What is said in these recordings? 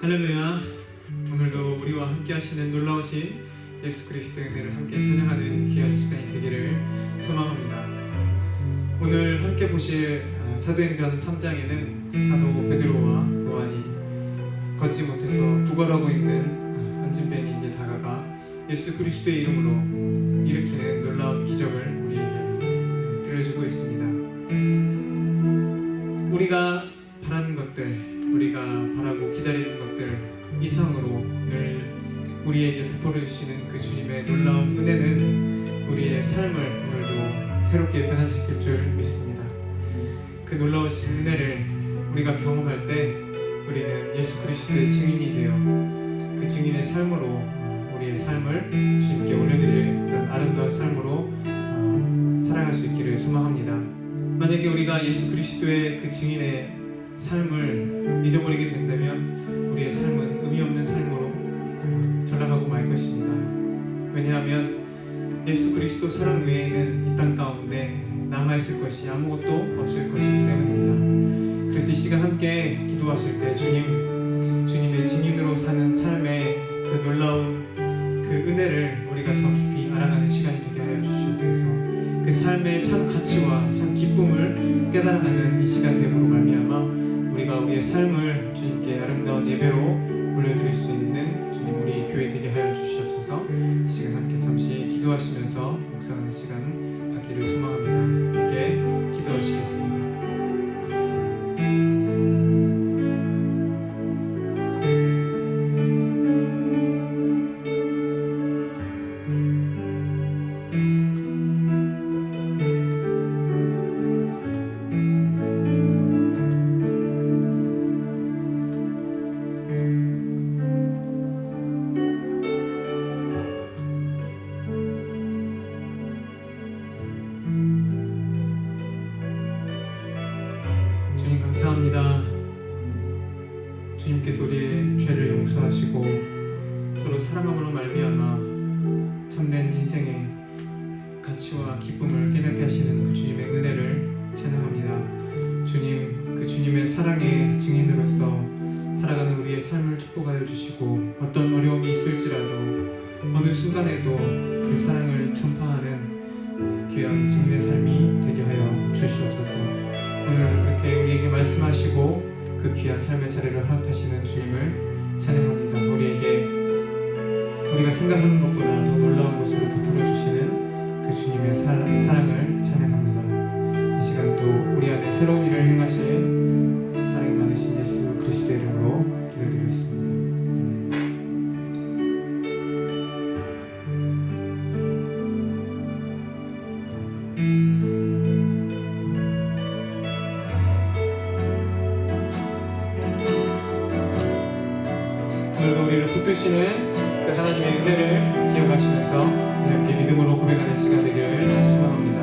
할렐루야. 오늘도 우리와 함께 하시는 놀라우신 예수 그리스도의 은혜를 함께 찬양하는 귀한 시간이 되기를 소망합니다. 오늘 함께 보실 사도행전 3장에는 사도 베드로와 요한이 걷지 못해서 구걸하고 있는 안진뱅이에게 다가가 예수 그리스도의 이름으로 일으키는 놀라운 기적을 우리에게 들려주고 있습니다. 우리가 바라는 것들, 우리가 바라고 기다리는 것들 이상으로 늘 우리에게 베풀어 주시는 그 주님의 놀라운 은혜는 우리의 삶을 오늘도 새롭게 변화시킬 줄 믿습니다. 그 놀라우신 은혜를 우리가 경험할 때 우리는 예수 그리스도의 증인이 되어 그 증인의 삶으로 우리의 삶을 주님께 올려드릴 그런 아름다운 삶으로 살아갈 수 있기를 소망합니다. 만약에 우리가 예수 그리스도의 그 증인의 삶을 잊어버리게 된다면 우리의 삶은 의미 없는 삶으로 전락하고 말 것입니다. 왜냐하면 예수 그리스도 사랑 외에는 이 땅 가운데 남아있을 것이 아무것도 없을 것이기 때문입니다. 그래서 이 시간 함께 기도하실 때 주님의 증인으로 사는 삶의 그 놀라운 그 은혜를 우리가 더 깊이 알아가는 시간이 되게 하여 주시옵소서. 그 삶의 참 가치와 참 기쁨을 깨달아가는 이 시간 됨으로 말미암아 우리가 우리의 삶을 주님께 아름다운 예배로 올려드릴 수 있는 주님 우리 교회 되게 하여 주시옵소서. 이 시간 함께 잠시 기도하시면서 묵상하는 시간 갖기를 소망합니다. 함께 기도하시겠습니다. 주님 감사합니다. 주님께서 우리의 죄를 용서하시고 서로 사랑함으로 말미암아 참된 인생의 가치와 기쁨을 깨닫게 하시는 그 주님의 은혜를 찬양합니다. 주님, 그 주님의 사랑의 증인으로서 살아가는 우리의 삶을 축복하여 주시고 어떤 어려움이 있을지라도 어느 순간에도 그 사랑을 전파하는 귀한 증인의 삶이 되게 하여 주시옵소서. 오늘도 그렇게 우리에게 말씀하시고 그 귀한 삶의 자리를 허락하시는 주님을 찬양합니다. 우리가 생각하는 것보다 더 놀라운 것으로 베풀어 주시는 그 주님의 사랑을 찬양합니다. 이 시간 또 우리 안에 새로운 일을 행하실 사랑이 많으신 예수 그리스도의 이름으로 기도드리겠습니다. 오늘도 우리를 붙드시는 그 하나님의 은혜를 기억하시면서 함께 믿음으로 고백하는 시간 되기를 소망합니다.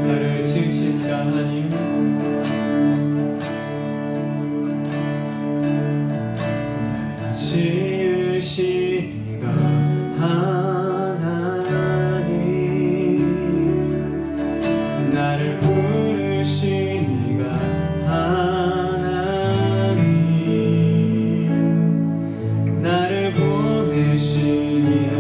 나를 지으시니까 하나님, 나를 지으시니까 하나님, 나를 부르시니까 나를 보내시니라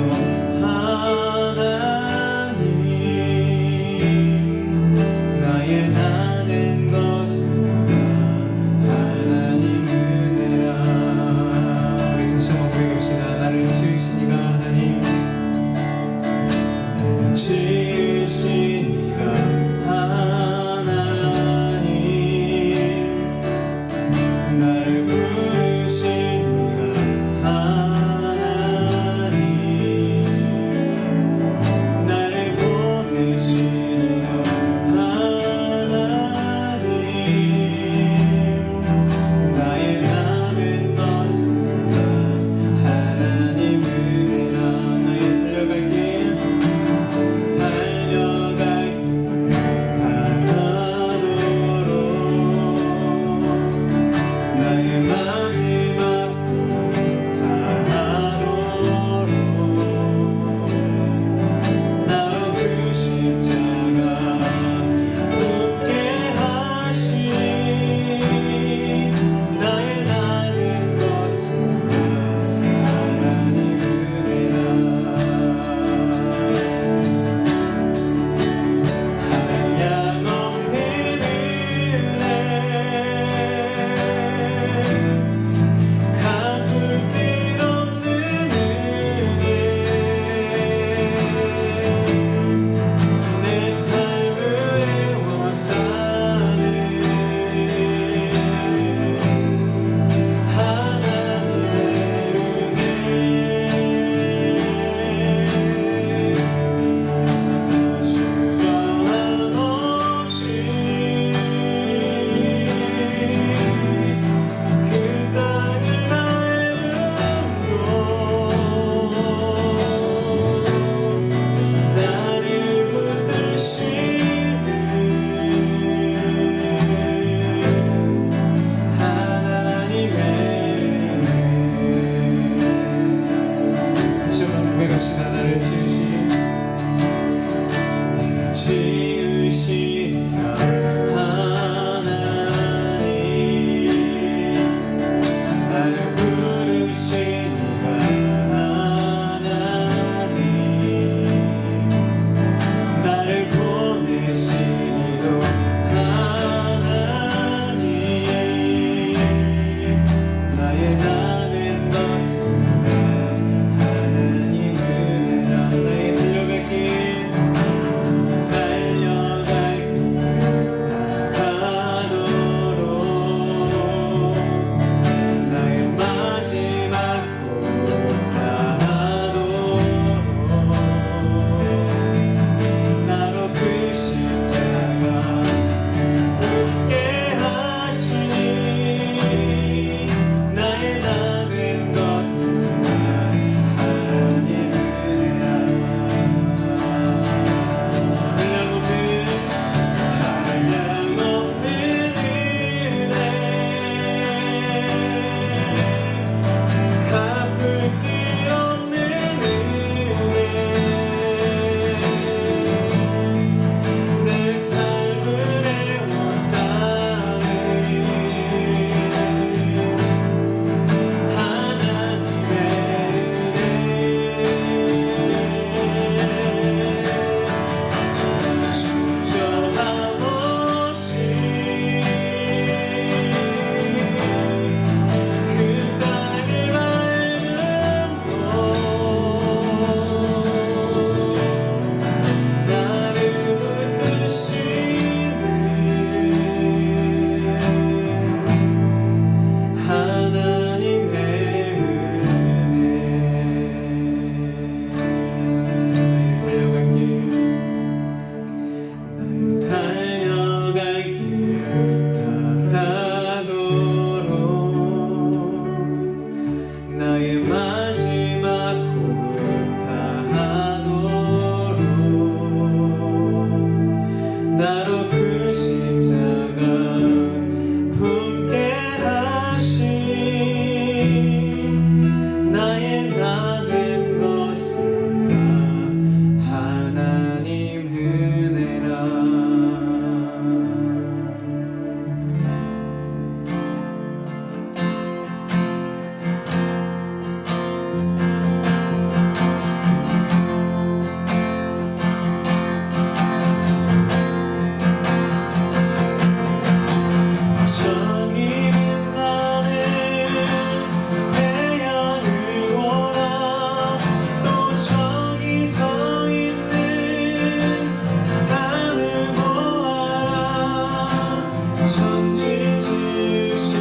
천지 지으신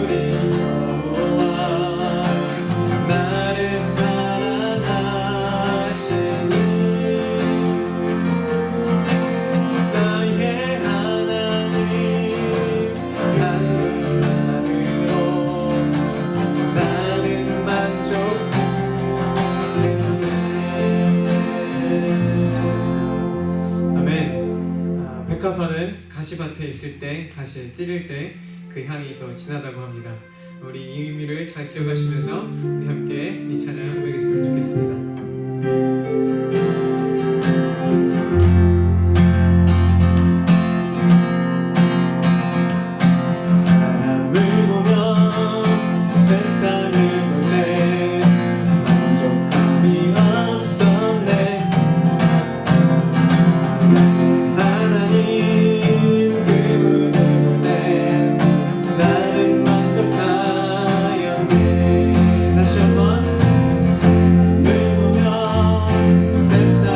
우리 여호와 나를 사랑하시니 나의 하나님 만군만으로 나는 만족하겠네. 아멘. 백합화는 가시밭에 있을 때, 가시에 찌를 때 그 향이 더 진하다고 합니다. 우리 이 의미를 잘 기억하시면서 우리 함께 이 찬양 고백했으면 좋겠습니다. 사람을 보면 세상을 볼 때 만족함이 없었네. 나의 하나님 그분을 볼 때 나는 만족하였네. 다시 한번 사람을 보면 세상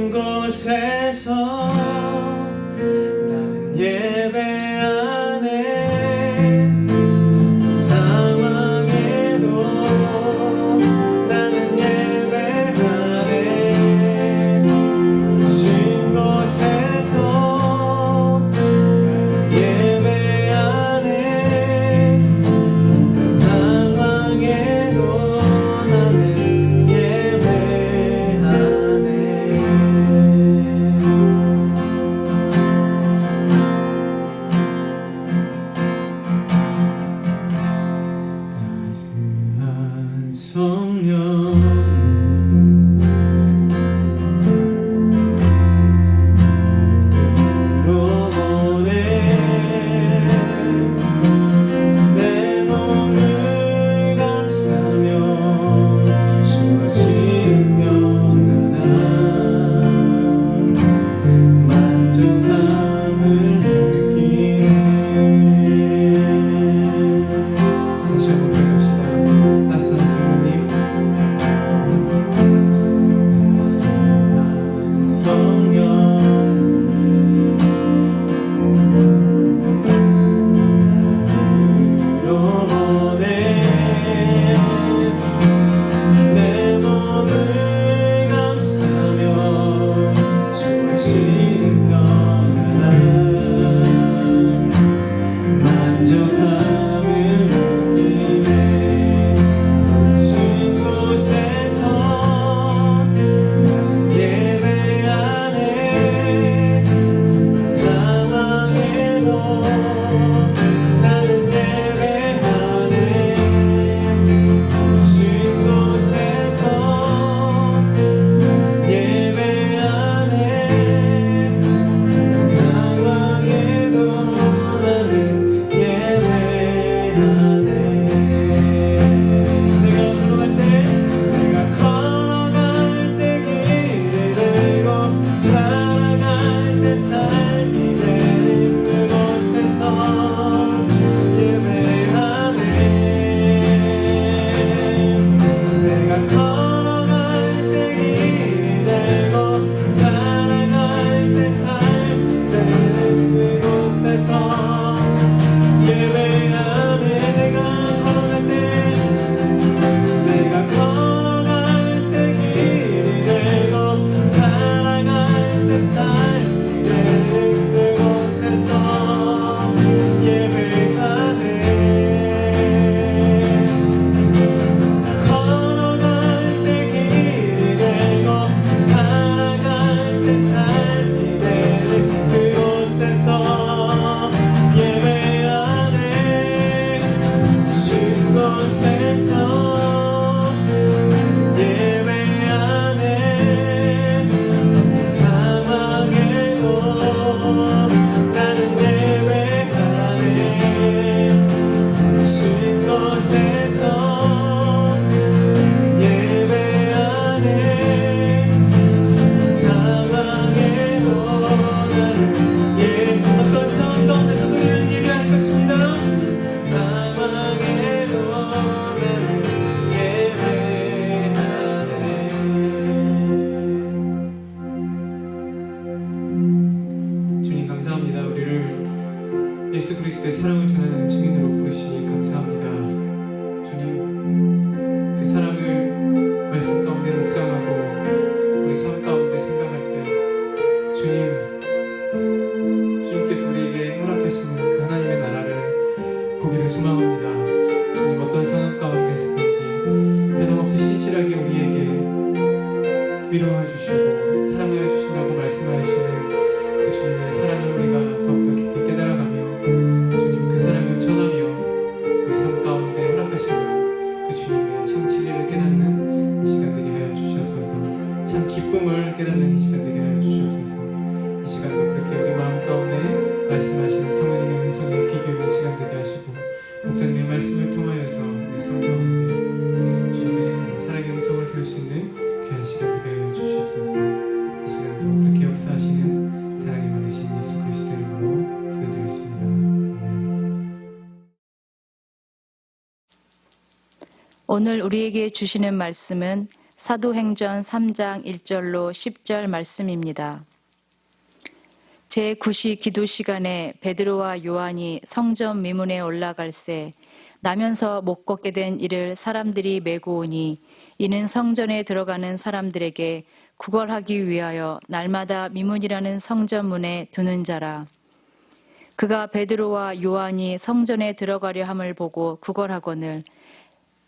쉴 곳에서 나는 예배하네. 상황에도 나는 예배하네. 쉴 곳에서 나는 예배하네. 상황에도 나는 따스한 성령 보내 내 몸을 감싸며 주어지는 평안함 만족함을 느끼네. 다시 한번 부릅시다. 낯선 성령님, 낯선 성령 보내 내 몸을 감싸며 주어지는 평안함 만족함을 느끼네. 쉴 곳에서 예배하네. 상황에도 나는 예배하네. 쉴 곳에서 예배하네. 상황에도 나는 예배하네. 내가 걸어갈 때 길이 되고 살아갈 때 삶이 되는 그곳에서 예배하네. 내가 걸어갈 때 길이 되고 살아갈 때 삶이 되는 그곳에서 예배하네. 내가 걸어갈 때 길이 되고 살아갈 때 삶이 되는 그곳에서 예배하네. 걸어갈 때 길이 되고 살아갈 때 삶이 되는 그곳에서 예배하네. 쉴 곳에서 예배하네. 상황에도 나는 예배하네. 쉴 곳에서 예배하네. 상황에도 나는 어떤 상황 가운데서 우리는 예배할 것입니다. 상황에도 나는 예배하네. 주님 감사합니다. 우리를 예수 그리스도의 사랑을 전하는 증인으로 부르시니 감사합니다. 주님, 그 사랑을 말씀 가운데 묵상하고 우리 삶 가운데 생각할 때 주님께서 우리에게 허락하시는 그 하나님의 나라를 보기를 소망합니다. 주님, 어떤 상황 가운데 있든지 변함없이 신실하게 우리에게 위로해 주시고 사랑해 주신다고 말씀하시는 그 주님의 사랑을 우리가 더욱더 깊이 깨달아가며 주님 그 사랑을 전하며 우리 삶 가운데 허락하시는 그 주님의 참 진리를 깨닫는 이 시간 되게 하여 주시옵소서. 참 기쁨을 깨닫는 이 시간 되게 하여 주시옵소서. 이 시간도 그렇게 우리 마음 가운데 말씀하시는 성령님의 음성에 귀 기울이는 시간 되게 하시고 목사님의 말씀을 통하여서 우리 삶 가운데 주님의 사랑의 음성을 들을 수 있는 귀한 시간 되게 하여 주시옵소서. 이 시간도 그렇게 역사하시는 사랑이 많으신 예수 그리스도 이름으로 기도드렸습니다. 아멘. 오늘 우리에게 주시는 말씀은 사도행전 3장 1절로 10절 말씀입니다. 제9시 기도 시간에 베드로와 요한이 성전 미문에 올라갈새 나면서 못 걷게 된 이를 사람들이 메고 오니 이는 성전에 들어가는 사람들에게 구걸하기 위하여 날마다 미문이라는 성전문에 두는 자라. 그가 베드로와 요한이 성전에 들어가려 함을 보고 구걸하거늘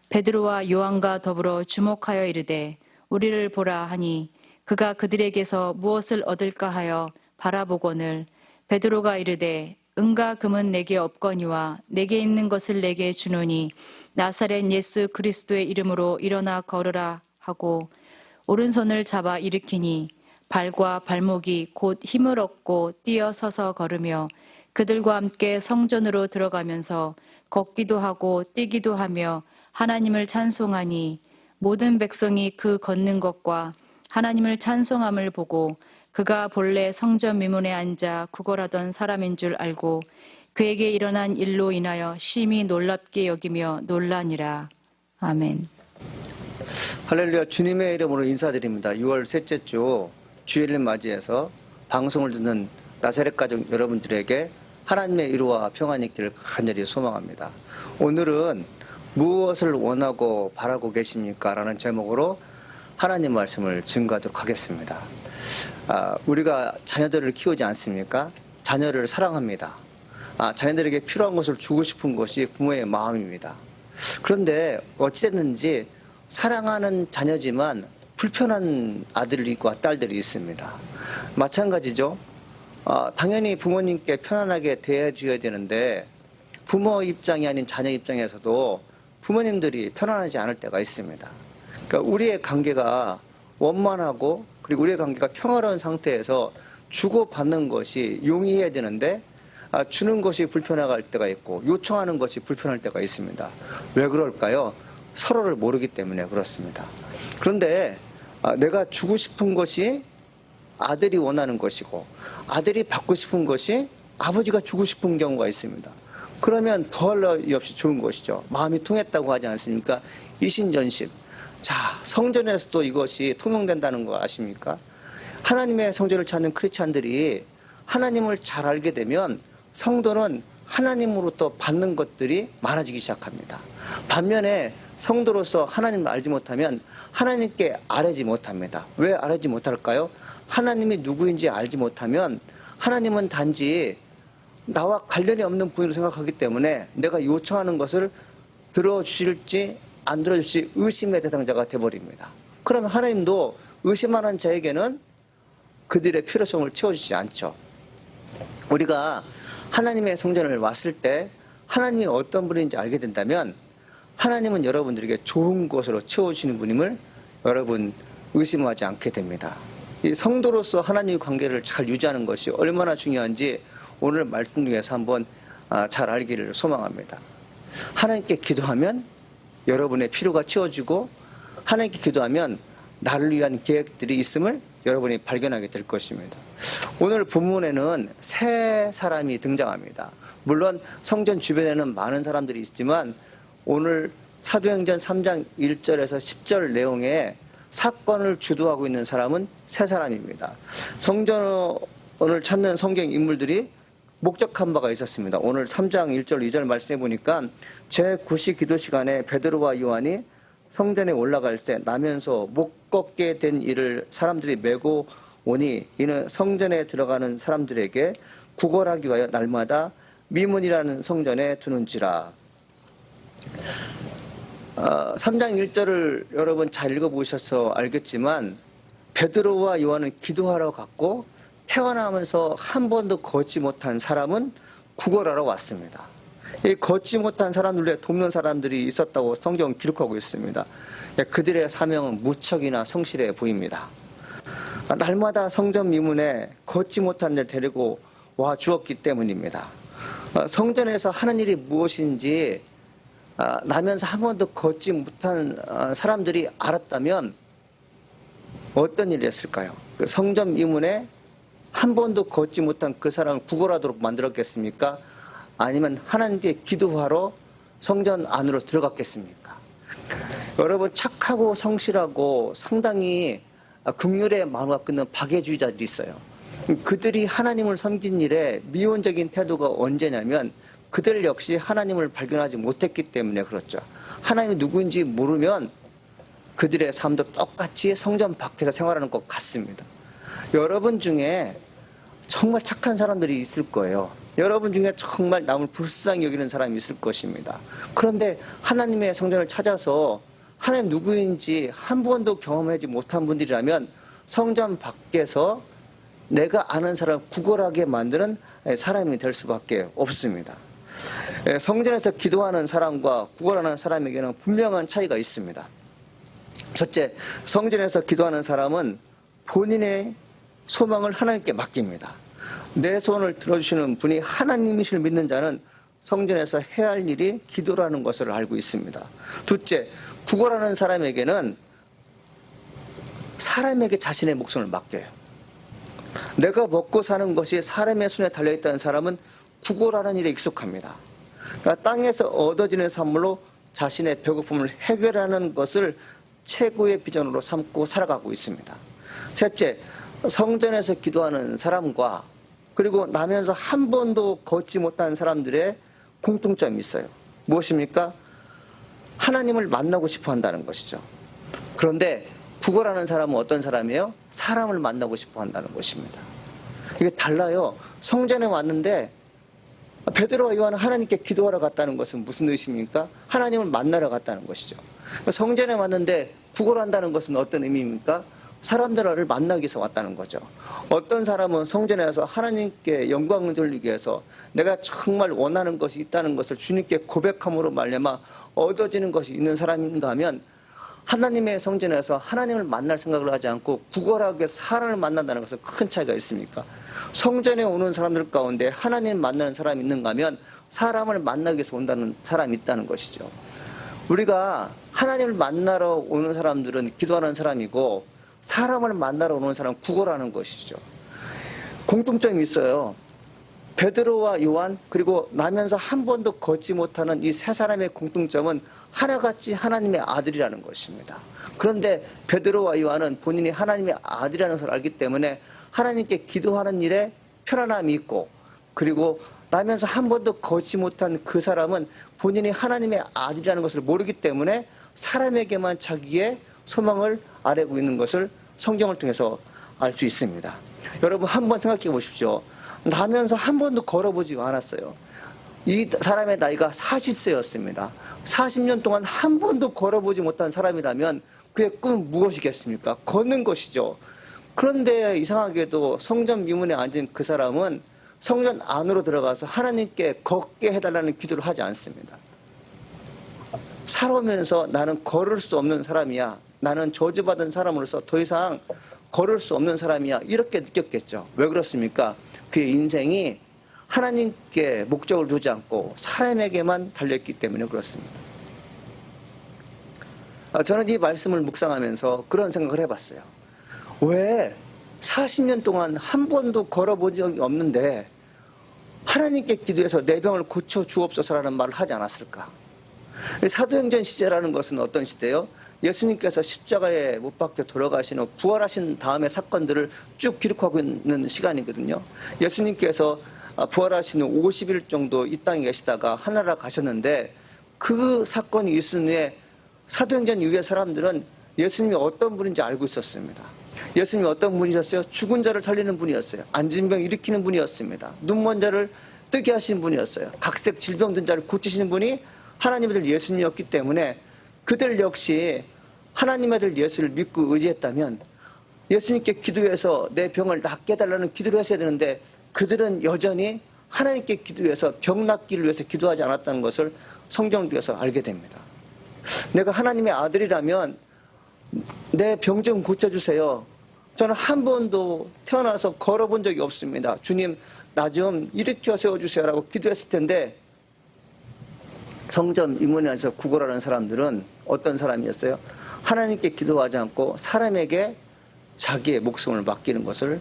베드로와 요한과 더불어 주목하여 이르되 우리를 보라 하니 그가 그들에게서 무엇을 얻을까 하여 바라보거늘 베드로가 이르되 은과 금은 내게 없거니와 내게 있는 것을 내게 주노니 나사렛 예수 그리스도의 이름으로 일어나 걸으라 하고 오른손을 잡아 일으키니 발과 발목이 곧 힘을 얻고 뛰어 서서 걸으며 그들과 함께 성전으로 들어가면서 걷기도 하고 뛰기도 하며 하나님을 찬송하니 모든 백성이 그 걷는 것과 하나님을 찬송함을 보고 그가 본래 성전 미문에 앉아 구걸하던 사람인 줄 알고 그에게 일어난 일로 인하여 심히 놀랍게 여기며 놀라니라. 아멘. 할렐루야. 주님의 이름으로 인사드립니다. 6월 셋째 주 주일을 맞이해서 방송을 듣는 나사렛 가족 여러분들에게 하나님의 위로와 평안이 있기를 간절히 소망합니다. 오늘은 무엇을 원하고 바라고 계십니까? 라는 제목으로 하나님 말씀을 증거하도록 하겠습니다. 우리가 자녀들을 키우지 않습니까? 자녀를 사랑합니다. 자녀들에게 필요한 것을 주고 싶은 것이 부모의 마음입니다. 그런데 어찌됐는지 사랑하는 자녀지만 불편한 아들과 딸들이 있습니다. 마찬가지죠. 당연히 부모님께 편안하게 대해줘야 되는데 부모 입장이 아닌 자녀 입장에서도 부모님들이 편안하지 않을 때가 있습니다. 그러니까 우리의 관계가 원만하고 그리고 우리의 관계가 평화로운 상태에서 주고받는 것이 용이해야 되는데 주는 것이 불편할 때가 있고 요청하는 것이 불편할 때가 있습니다. 왜 그럴까요? 서로를 모르기 때문에 그렇습니다. 그런데 내가 주고 싶은 것이 아들이 원하는 것이고 아들이 받고 싶은 것이 아버지가 주고 싶은 경우가 있습니다. 그러면 더할 나위 없이 좋은 것이죠. 마음이 통했다고 하지 않습니까? 이신전심. 자, 성전에서도 이것이 통용된다는 거 아십니까? 하나님의 성전을 찾는 크리스찬들이 하나님을 잘 알게 되면 성도는 하나님으로부터 받는 것들이 많아지기 시작합니다. 반면에 성도로서 하나님을 알지 못하면 하나님께 아뢰지 못합니다. 왜 아뢰지 못할까요? 하나님이 누구인지 알지 못하면 하나님은 단지 나와 관련이 없는 분으로 생각하기 때문에 내가 요청하는 것을 들어주실지 안 들어주실지 의심의 대상자가 되어버립니다. 그러면 하나님도 의심하는 자에게는 그들의 필요성을 채워주지 않죠. 우리가 하나님의 성전을 왔을 때 하나님이 어떤 분인지 알게 된다면 하나님은 여러분들에게 좋은 것으로 채워주시는 분임을 여러분 의심하지 않게 됩니다. 이 성도로서 하나님의 관계를 잘 유지하는 것이 얼마나 중요한지 오늘 말씀 중에서 한번 잘 알기를 소망합니다. 하나님께 기도하면 여러분의 필요가 채워지고 하나님께 기도하면 나를 위한 계획들이 있음을 여러분이 발견하게 될 것입니다. 오늘 본문에는 세 사람이 등장합니다. 물론 성전 주변에는 많은 사람들이 있지만 오늘 사도행전 3장 1절에서 10절 내용에 사건을 주도하고 있는 사람은 세 사람입니다. 성전을 찾는 성경 인물들이 목적한 바가 있었습니다. 오늘 3장 1절 2절 말씀해 보니까 제9시 기도 시간에 베드로와 요한이 성전에 올라갈 때 나면서 못 걷게 된 이를 사람들이 메고 오니 이는 성전에 들어가는 사람들에게 구걸하기 위하여 날마다 미문이라는 성전에 두는지라. 3장 1절을 여러분 잘 읽어보셔서 알겠지만 베드로와 요한은 기도하러 갔고 태어나면서 한 번도 걷지 못한 사람은 구걸하러 왔습니다. 이 걷지 못한 사람들에 돕는 사람들이 있었다고 성경은 기록하고 있습니다. 그들의 사명은 무척이나 성실해 보입니다. 날마다 성전 미문에 걷지 못한 데 데리고 와 주었기 때문입니다. 성전에서 하는 일이 무엇인지 나면서 한 번도 걷지 못한 사람들이 알았다면 어떤 일을 했을까요? 그 성전 미문에 한 번도 걷지 못한 그 사람을 구걸하도록 만들었겠습니까? 아니면 하나님께 기도하러 성전 안으로 들어갔겠습니까? 여러분, 착하고 성실하고 상당히 긍휼의 마음을 갖고 있는 박애주의자들이 있어요. 그들이 하나님을 섬긴 일에 미온적인 태도가 언제냐면 그들 역시 하나님을 발견하지 못했기 때문에 그렇죠. 하나님이 누구인지 모르면 그들의 삶도 똑같이 성전 밖에서 생활하는 것 같습니다. 여러분 중에 정말 착한 사람들이 있을 거예요. 여러분 중에 정말 남을 불쌍히 여기는 사람이 있을 것입니다. 그런데 하나님의 성전을 찾아서 하나님 누구인지 한 번도 경험하지 못한 분들이라면 성전 밖에서 내가 아는 사람을 구걸하게 만드는 사람이 될 수밖에 없습니다. 성전에서 기도하는 사람과 구걸하는 사람에게는 분명한 차이가 있습니다. 첫째, 성전에서 기도하는 사람은 본인의 소망을 하나님께 맡깁니다. 내 소원을 들어주시는 분이 하나님이실 믿는 자는 성전에서 해야 할 일이 기도라는 것을 알고 있습니다. 둘째, 구걸하는 사람에게는 사람에게 자신의 목숨을 맡겨요. 내가 먹고 사는 것이 사람의 손에 달려있다는 사람은 구걸하는 일에 익숙합니다. 그러니까 땅에서 얻어지는 산물로 자신의 배고픔을 해결하는 것을 최고의 비전으로 삼고 살아가고 있습니다. 셋째, 성전에서 기도하는 사람과 그리고 나면서 한 번도 걷지 못한 사람들의 공통점이 있어요. 무엇입니까? 하나님을 만나고 싶어 한다는 것이죠. 그런데 구걸하는 사람은 어떤 사람이에요? 사람을 만나고 싶어 한다는 것입니다. 이게 달라요. 성전에 왔는데 베드로와 요한은 하나님께 기도하러 갔다는 것은 무슨 의미입니까? 하나님을 만나러 갔다는 것이죠. 성전에 왔는데 구걸한다는 것은 어떤 의미입니까? 사람들을 만나기 위해서 왔다는 거죠. 어떤 사람은 성전에 와서 하나님께 영광을 돌리기 위해서 내가 정말 원하는 것이 있다는 것을 주님께 고백함으로 말미암아 얻어지는 것이 있는 사람인가 하면 하나님의 성전에서 하나님을 만날 생각을 하지 않고 구걸하게 사람을 만난다는 것은 큰 차이가 있습니까? 성전에 오는 사람들 가운데 하나님을 만나는 사람이 있는가 하면 사람을 만나기 위해서 온다는 사람이 있다는 것이죠. 우리가 하나님을 만나러 오는 사람들은 기도하는 사람이고 사람을 만나러 오는 사람은 구걸하는 것이죠. 공통점이 있어요. 베드로와 요한 그리고 나면서 한 번도 걷지 못하는 이 세 사람의 공통점은 하나같이 하나님의 아들이라는 것입니다. 그런데 베드로와 요한은 본인이 하나님의 아들이라는 것을 알기 때문에 하나님께 기도하는 일에 편안함이 있고 그리고 나면서 한 번도 걷지 못한 그 사람은 본인이 하나님의 아들이라는 것을 모르기 때문에 사람에게만 자기의 소망을 아뢰고 있는 것을 성경을 통해서 알 수 있습니다. 여러분 한번 생각해 보십시오. 나면서 한 번도 걸어보지 않았어요. 이 사람의 나이가 40세였습니다. 40년 동안 한 번도 걸어보지 못한 사람이라면 그의 꿈은 무엇이겠습니까? 걷는 것이죠. 그런데 이상하게도 성전 미문에 앉은 그 사람은 성전 안으로 들어가서 하나님께 걷게 해달라는 기도를 하지 않습니다. 살아오면서 나는 걸을 수 없는 사람이야. 나는 저주받은 사람으로서 더 이상 걸을 수 없는 사람이야. 이렇게 느꼈겠죠. 왜 그렇습니까? 그의 인생이 하나님께 목적을 두지 않고 사람에게만 달려있기 때문에 그렇습니다. 저는 이 말씀을 묵상하면서 그런 생각을 해봤어요. 왜 40년 동안 한 번도 걸어본 적이 없는데 하나님께 기도해서 내 병을 고쳐 주옵소서라는 말을 하지 않았을까? 사도행전 시대라는 것은 어떤 시대예요? 예수님께서 십자가에 못 박혀 돌아가신 후 부활하신 다음의 사건들을 쭉 기록하고 있는 시간이거든요. 예수님께서 부활하신 후 50일 정도 이 땅에 계시다가 하늘나라 가셨는데 그 사건이 있은 후에 사도행전 이후의 사람들은 예수님이 어떤 분인지 알고 있었습니다. 예수님이 어떤 분이셨어요? 죽은 자를 살리는 분이었어요. 앉은 병 일으키는 분이었습니다. 눈먼 자를 뜨게 하시는 분이었어요. 각색 질병 든 자를 고치시는 분이 하나님의 아들 예수님이었기 때문에 그들 역시 하나님의 아들 예수를 믿고 의지했다면 예수님께 기도해서 내 병을 낫게 해달라는 기도를 했어야 되는데 그들은 여전히 하나님께 기도해서 병 낫기를 위해서 기도하지 않았다는 것을 성경을 통해서 알게 됩니다. 내가 하나님의 아들이라면 내 병 좀 고쳐주세요. 저는 한 번도 태어나서 걸어본 적이 없습니다. 주님 나 좀 일으켜 세워주세요 라고 기도했을 텐데 성전 임문에 앉아서 구걸하는 사람들은 어떤 사람이었어요? 하나님께 기도하지 않고 사람에게 자기의 목숨을 맡기는 것을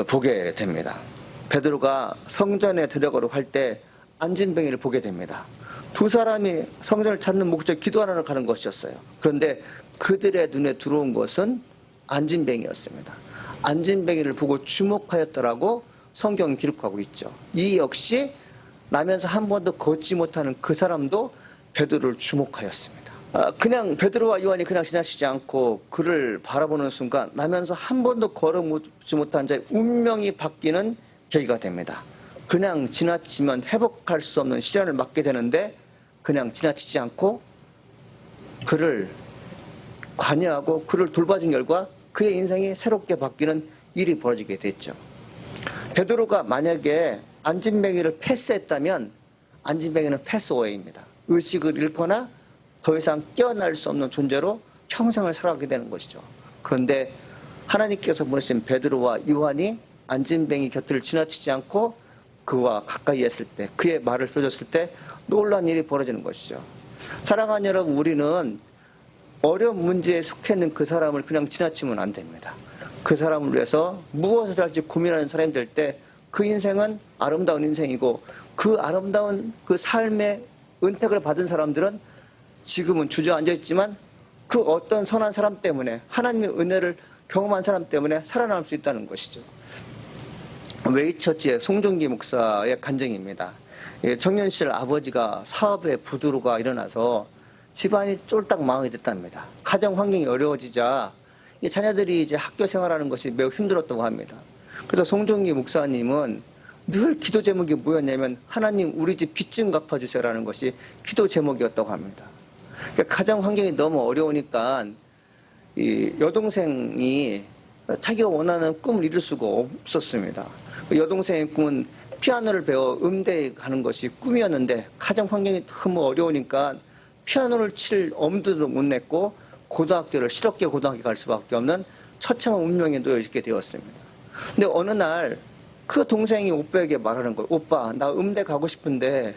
보게 됩니다. 베드로가 성전에 들어가려고 할 때 앉은 병이를 보게 됩니다. 두 사람이 성전을 찾는 목적 기도하러 가는 것이었어요. 그런데 그들의 눈에 들어온 것은 안진뱅이였습니다. 안진뱅이를 보고 주목하였더라고 성경 기록하고 있죠. 이 역시 나면서 한 번도 걷지 못하는 그 사람도 베드로를 주목하였습니다. 그냥 베드로와 요한이 그냥 지나치지 않고 그를 바라보는 순간 나면서 한 번도 걸어보지 못한 자의 운명이 바뀌는 계기가 됩니다. 그냥 지나치면 회복할 수 없는 시련을 맞게 되는데 그냥 지나치지 않고 그를 관여하고 그를 돌봐준 결과 그의 인생이 새롭게 바뀌는 일이 벌어지게 됐죠. 베드로가 만약에 안진뱅이를 패스했다면 안진뱅이는 패스오웨이입니다. 의식을 잃거나 더 이상 깨어날 수 없는 존재로 평생을 살아가게 되는 것이죠. 그런데 하나님께서 보내신 베드로와 요한이 안진뱅이 곁을 지나치지 않고 그와 가까이 했을 때, 그의 말을 들어줬을 때 놀라운 일이 벌어지는 것이죠. 사랑하는 여러분, 우리는 어려운 문제에 속해 있는 그 사람을 그냥 지나치면 안 됩니다. 그 사람을 위해서 무엇을 할지 고민하는 사람이 될 때 그 인생은 아름다운 인생이고 그 아름다운 그 삶의 은택을 받은 사람들은 지금은 주저앉아 있지만 그 어떤 선한 사람 때문에 하나님의 은혜를 경험한 사람 때문에 살아남을 수 있다는 것이죠. 웨이처치의 송중기 목사의 간증입니다. 청년 시절 아버지가 사업에 부도가 일어나서 집안이 쫄딱 망하게 됐답니다. 가정 환경이 어려워지자 이 자녀들이 이제 학교 생활하는 것이 매우 힘들었다고 합니다. 그래서 송중기 목사님은 늘 기도 제목이 뭐였냐면 하나님 우리 집 빚 좀 갚아주세요라는 것이 기도 제목이었다고 합니다. 그러니까 가정 환경이 너무 어려우니까 이 여동생이 자기가 원하는 꿈을 이룰 수가 없었습니다. 여동생의 꿈은 피아노를 배워 음대에 가는 것이 꿈이었는데 가정 환경이 너무 어려우니까 피아노를 칠 엄두도 못 냈고 고등학교를 실업계 고등학교 갈 수밖에 없는 처참한 운명에 놓여 있게 되었습니다. 근데 어느 날 그 동생이 오빠에게 말하는 거예요. 오빠, 나 음대 가고 싶은데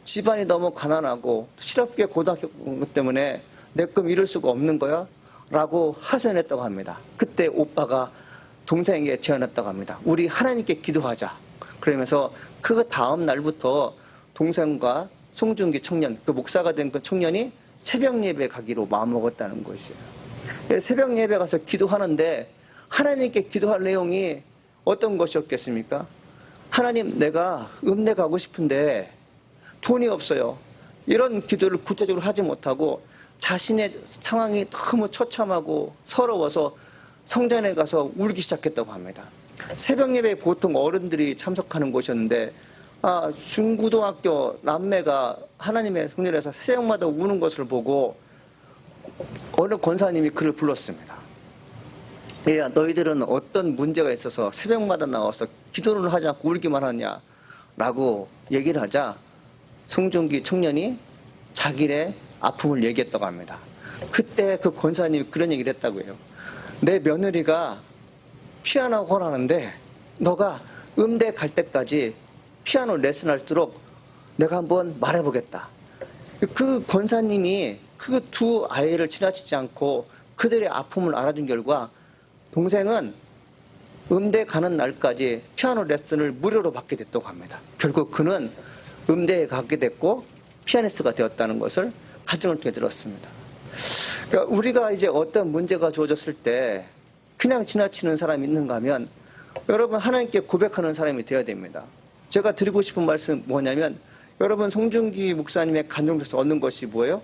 집안이 너무 가난하고 실업계 고등학교 때문에 내 꿈 이룰 수가 없는 거야? 라고 하소연했다고 합니다. 그때 오빠가 동생에게 제안했다고 합니다. 우리 하나님께 기도하자. 그러면서 그 다음 날부터 동생과 송중기 청년, 그 목사가 된 그 청년이 새벽 예배 가기로 마음먹었다는 것이에요. 새벽 예배 가서 기도하는데 하나님께 기도할 내용이 어떤 것이었겠습니까? 하나님, 내가 음대 가고 싶은데 돈이 없어요. 이런 기도를 구체적으로 하지 못하고 자신의 상황이 너무 처참하고 서러워서 성전에 가서 울기 시작했다고 합니다. 새벽 예배에 보통 어른들이 참석하는 곳이었는데 중고등학교 남매가 하나님의 성전에서 새벽마다 우는 것을 보고 어느 권사님이 그를 불렀습니다. 야, 너희들은 어떤 문제가 있어서 새벽마다 나와서 기도를 하지 않고 울기만 하냐 라고 얘기를 하자 송중기 청년이 자기의 아픔을 얘기했다고 합니다. 그때 그 권사님이 그런 얘기를 했다고 해요. 내 며느리가 피아노 학원 하는데 너가 음대 갈 때까지 피아노 레슨 할수록 내가 한번 말해보겠다. 그 권사님이 그 두 아이를 지나치지 않고 그들의 아픔을 알아준 결과 동생은 음대 가는 날까지 피아노 레슨을 무료로 받게 됐다고 합니다. 결국 그는 음대에 가게 됐고 피아니스트가 되었다는 것을 가정을 통해 들었습니다. 그러니까 우리가 이제 어떤 문제가 주어졌을 때 그냥 지나치는 사람이 있는가 하면 여러분 하나님께 고백하는 사람이 되어야 됩니다. 제가 드리고 싶은 말씀 뭐냐면 여러분 송중기 목사님의 간증에서 얻는 것이 뭐예요?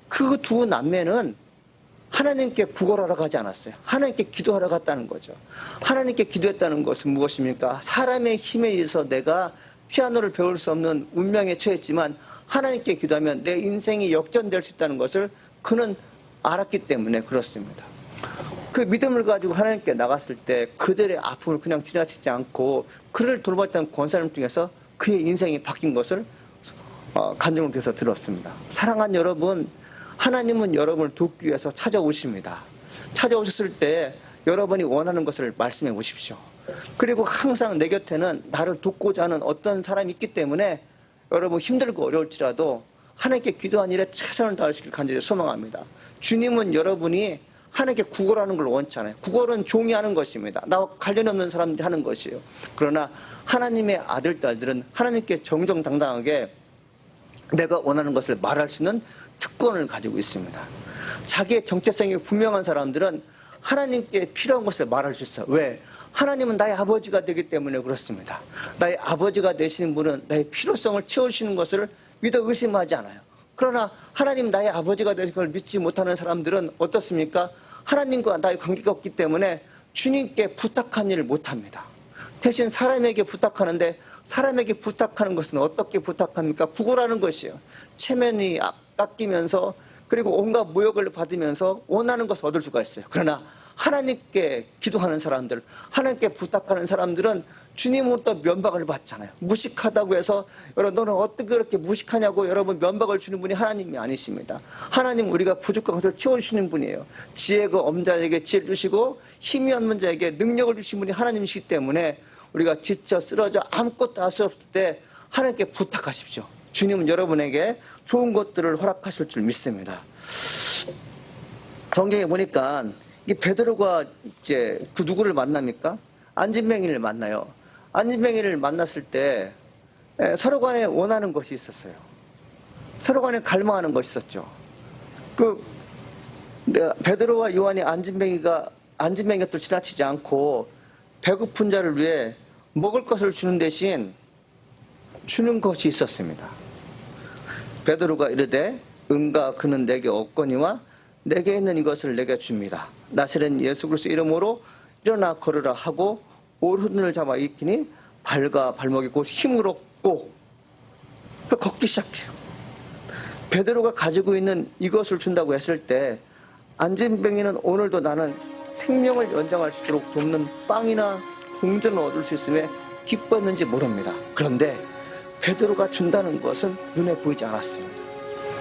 그 두 남매는 하나님께 구걸하러 가지 않았어요. 하나님께 기도하러 갔다는 거죠. 하나님께 기도했다는 것은 무엇입니까? 사람의 힘에 의해서 내가 피아노를 배울 수 없는 운명에 처했지만 하나님께 기도하면 내 인생이 역전될 수 있다는 것을 그는 알았기 때문에 그렇습니다. 그 믿음을 가지고 하나님께 나갔을 때 그들의 아픔을 그냥 지나치지 않고 그를 돌봤던 권사님 중에서 그의 인생이 바뀐 것을 간증을 통해서 들었습니다. 사랑하는 여러분, 하나님은 여러분을 돕기 위해서 찾아오십니다. 찾아오셨을 때 여러분이 원하는 것을 말씀해 보십시오. 그리고 항상 내 곁에는 나를 돕고자 하는 어떤 사람이 있기 때문에 여러분 힘들고 어려울지라도 하나님께 기도한 일에 최선을 다하시길 간절히 소망합니다. 주님은 여러분이 하나님께 구걸하는 걸 원치 않아요. 구걸은 종이 하는 것입니다. 나와 관련 없는 사람들이 하는 것이에요. 그러나 하나님의 아들, 딸들은 하나님께 정정당당하게 내가 원하는 것을 말할 수 있는 특권을 가지고 있습니다. 자기의 정체성이 분명한 사람들은 하나님께 필요한 것을 말할 수 있어요. 왜? 하나님은 나의 아버지가 되기 때문에 그렇습니다. 나의 아버지가 되시는 분은 나의 필요성을 채우시는 것을 믿어 의심하지 않아요. 그러나 하나님 나의 아버지가 되신 걸 믿지 못하는 사람들은 어떻습니까? 하나님과 나의 관계가 없기 때문에 주님께 부탁한 일을 못합니다. 대신 사람에게 부탁하는데, 사람에게 부탁하는 것은 어떻게 부탁합니까? 구걸하는 것이에요. 체면이 깎이면서, 그리고 온갖 모욕을 받으면서 원하는 것을 얻을 수가 있어요. 그러나 하나님께 기도하는 사람들, 하나님께 부탁하는 사람들은 주님으로부터 면박을 받잖아요. 무식하다고 해서 여러분 너는 어떻게 그렇게 무식하냐고 여러분 면박을 주는 분이 하나님이 아니십니다. 하나님 우리가 부족한 것을 채워주시는 분이에요. 지혜가 없는 자에게 지혜를 주시고 힘이 없는 자에게 능력을 주신 분이 하나님이시기 때문에 우리가 지쳐 쓰러져 아무것도 할 수 없을 때 하나님께 부탁하십시오. 주님은 여러분에게 좋은 것들을 허락하실 줄 믿습니다. 성경에 보니까 이 베드로가 이제 그 누구를 만납니까? 안진뱅이를 만나요. 안진뱅이를 만났을 때 서로 간에 원하는 것이 있었어요. 서로 간에 갈망하는 것이 있었죠. 베드로와 요한이 안진뱅이 곁을 지나치지 않고 배고픈 자를 위해 먹을 것을 주는 대신 주는 것이 있었습니다. 베드로가 이르되 은가 그는 내게 없거니와 내게 있는 이것을 내게 줍니다. 나사렛 예수 그리스도 이름으로 일어나 걸으라 하고 오른손을 잡아 일으키니 발과 발목이 곧 힘을 얻고 걷기 시작해요. 베드로가 가지고 있는 이것을 준다고 했을 때 안진뱅이는 오늘도 나는 생명을 연장할 수 있도록 돕는 빵이나 동전을 얻을 수 있음에 기뻤는지 모릅니다. 그런데 베드로가 준다는 것은 눈에 보이지 않았습니다.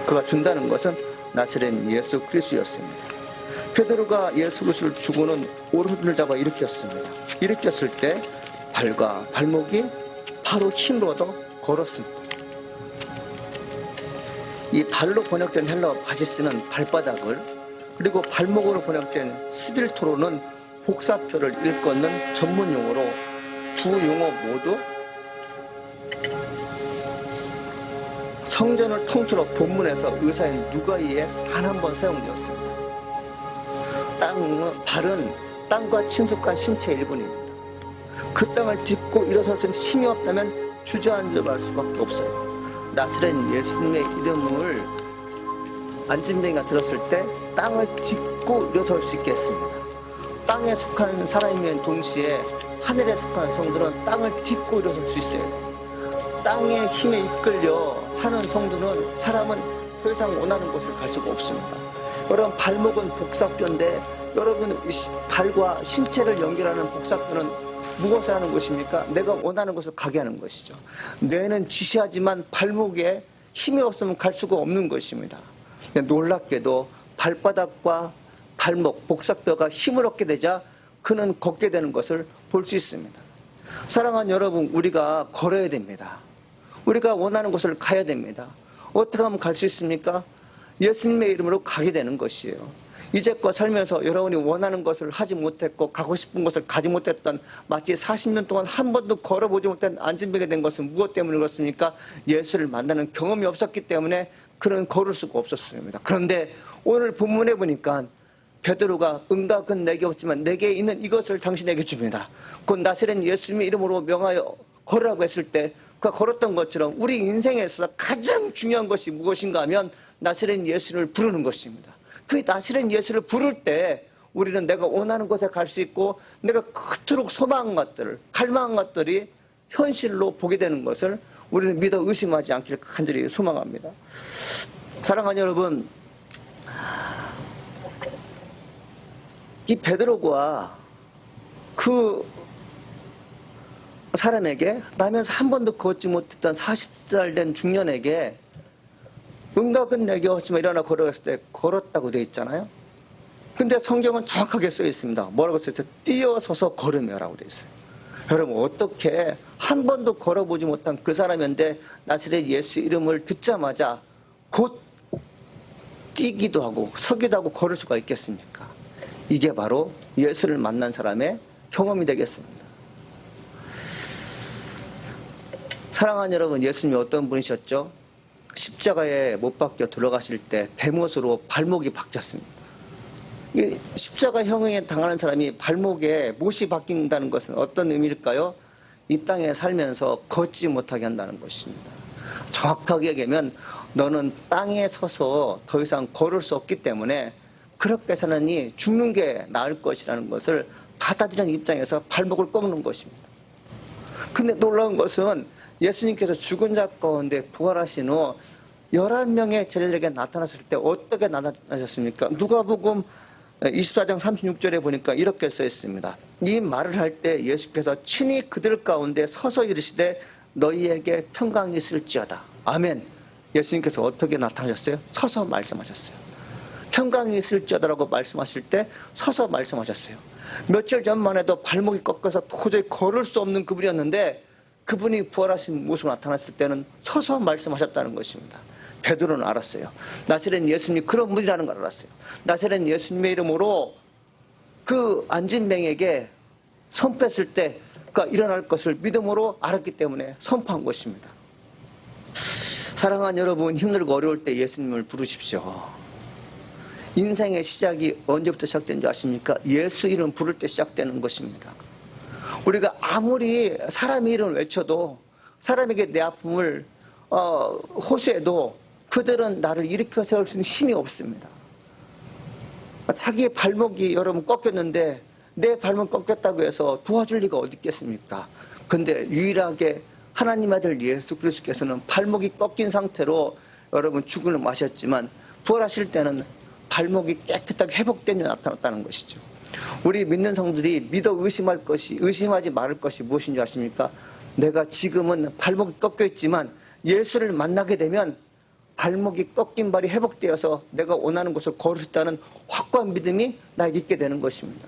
그가 준다는 것은 나사렛 예수 그리스도였습니다. 베드로가 예수 그리스도를 주고는 오른손을 잡아 일으켰습니다. 일으켰을 때 발과 발목이 바로 힘을 얻어 걸었습니다. 이 발로 번역된 헬라어 바시스는 발바닥을, 그리고 발목으로 번역된 스빌토로는 복사표를 일컫는 전문 용어로 두 용어 모두 성전을 통틀어 본문에서 의사인 누가이에 단 한 번 사용되었습니다. 발은 땅과 친숙한 신체의 일부입니다. 그 땅을 딛고 일어설 수 있는 힘이 없다면 주저앉아 갈 수밖에 없어요. 나사렛 예수님의 이름을 안진뱅이가 들었을 때 땅을 딛고 일어설 수 있게 했습니다. 땅에 속한 사람이면 동시에 하늘에 속한 성도는 땅을 딛고 일어설 수 있어요. 땅의 힘에 이끌려 사는 성도는, 사람은 더 이상 원하는 곳을 갈 수가 없습니다. 여러분, 발목은 복사뼈인데 여러분 발과 신체를 연결하는 복사뼈는 무엇을 하는 것입니까? 내가 원하는 곳을 가게 하는 것이죠. 뇌는 지시하지만 발목에 힘이 없으면 갈 수가 없는 것입니다. 놀랍게도 발바닥과 발목, 복사뼈가 힘을 얻게 되자 그는 걷게 되는 것을 볼 수 있습니다. 사랑하는 여러분, 우리가 걸어야 됩니다. 우리가 원하는 곳을 가야 됩니다. 어떻게 하면 갈 수 있습니까? 예수님의 이름으로 가게 되는 것이에요. 이제껏 살면서 여러분이 원하는 것을 하지 못했고 가고 싶은 것을 가지 못했던, 마치 40년 동안 한 번도 걸어보지 못한 안진뱅이가 된 것은 무엇 때문에 그렇습니까? 예수를 만나는 경험이 없었기 때문에 그는 걸을 수가 없었습니다. 그런데 오늘 본문에 보니까 베드로가 은과 근 내게 없지만 내게 있는 이것을 당신에게 줍니다. 곧 나사렛 예수님의 이름으로 명하여 걸으라고 했을 때 그가 걸었던 것처럼 우리 인생에 있어서 가장 중요한 것이 무엇인가 하면 나사렛 예수를 부르는 것입니다. 그 나사렛 예수를 부를 때 우리는 내가 원하는 곳에 갈 수 있고 내가 그토록 소망한 것들을, 갈망한 것들이 현실로 보게 되는 것을 우리는 믿어 의심하지 않기를 간절히 소망합니다. 사랑하는 여러분, 이 베드로가 그 사람에게, 나면서 한 번도 걷지 못했던 40살 된 중년에게 은각은 내게 없지만 일어나 걸어갔을 때 걸었다고 되어 있잖아요. 근데 성경은 정확하게 써 있습니다. 뭐라고 써 있어요? 뛰어서서 걸으며라고 되어 있어요. 여러분, 어떻게 한 번도 걸어보지 못한 그 사람인데 나사렛 예수 이름을 듣자마자 곧 뛰기도 하고 서기도 하고 걸을 수가 있겠습니까? 이게 바로 예수를 만난 사람의 경험이 되겠습니다. 사랑하는 여러분, 예수님이 어떤 분이셨죠? 십자가에 못 박혀 들어가실 때 대못으로 발목이 바뀌었습니다. 이 십자가 형에 당하는 사람이 발목에 못이 바뀐다는 것은 어떤 의미일까요? 이 땅에 살면서 걷지 못하게 한다는 것입니다. 정확하게 얘기하면 너는 땅에 서서 더 이상 걸을 수 없기 때문에 그렇게 사느니 죽는 게 나을 것이라는 것을 받아들이는 입장에서 발목을 꺾는 것입니다. 근데 놀라운 것은 예수님께서 죽은 자 가운데 부활하신 후 11명의 제자들에게 나타났을 때 어떻게 나타나셨습니까? 누가복음 24장 36절에 보니까 이렇게 써 있습니다. 이 말을 할 때 예수께서 친히 그들 가운데 서서 이르시되 너희에게 평강이 있을지어다. 아멘. 예수님께서 어떻게 나타나셨어요? 서서 말씀하셨어요. 평강이 있을지어다라고 말씀하실 때 서서 말씀하셨어요. 며칠 전만 해도 발목이 꺾여서 도저히 걸을 수 없는 그분이었는데 그분이 부활하신 모습으로 나타났을 때는 서서 말씀하셨다는 것입니다. 베드로는 알았어요. 나사렛 예수님이 그런 분이라는 걸 알았어요. 나사렛 예수님의 이름으로 그 안진뱅에게 손 뺐을 때 그가 일어날 것을 믿음으로 알았기 때문에 선포한 것입니다. 사랑하는 여러분, 힘들고 어려울 때 예수님을 부르십시오. 인생의 시작이 언제부터 시작된 줄 아십니까? 예수 이름 부를 때 시작되는 것입니다. 우리가 아무리 사람의 이름을 외쳐도 사람에게 내 아픔을 호소해도 그들은 나를 일으켜 세울 수 있는 힘이 없습니다. 자기의 발목이 여러분 꺾였는데 내 발목 꺾였다고 해서 도와줄 리가 어디 있겠습니까? 근데 유일하게 하나님 아들 예수 그리스도께서는 발목이 꺾인 상태로 여러분 죽음을 마셨지만 부활하실 때는 발목이 깨끗하게 회복되며 나타났다는 것이죠. 우리 믿는 성들이 믿어 의심하지 말을 것이 무엇인지 아십니까? 내가 지금은 발목이 꺾여 있지만 예수를 만나게 되면 발목이 꺾인 발이 회복되어서 내가 원하는 곳을 걸을 수 있다는 확고한 믿음이 나에게 있게 되는 것입니다.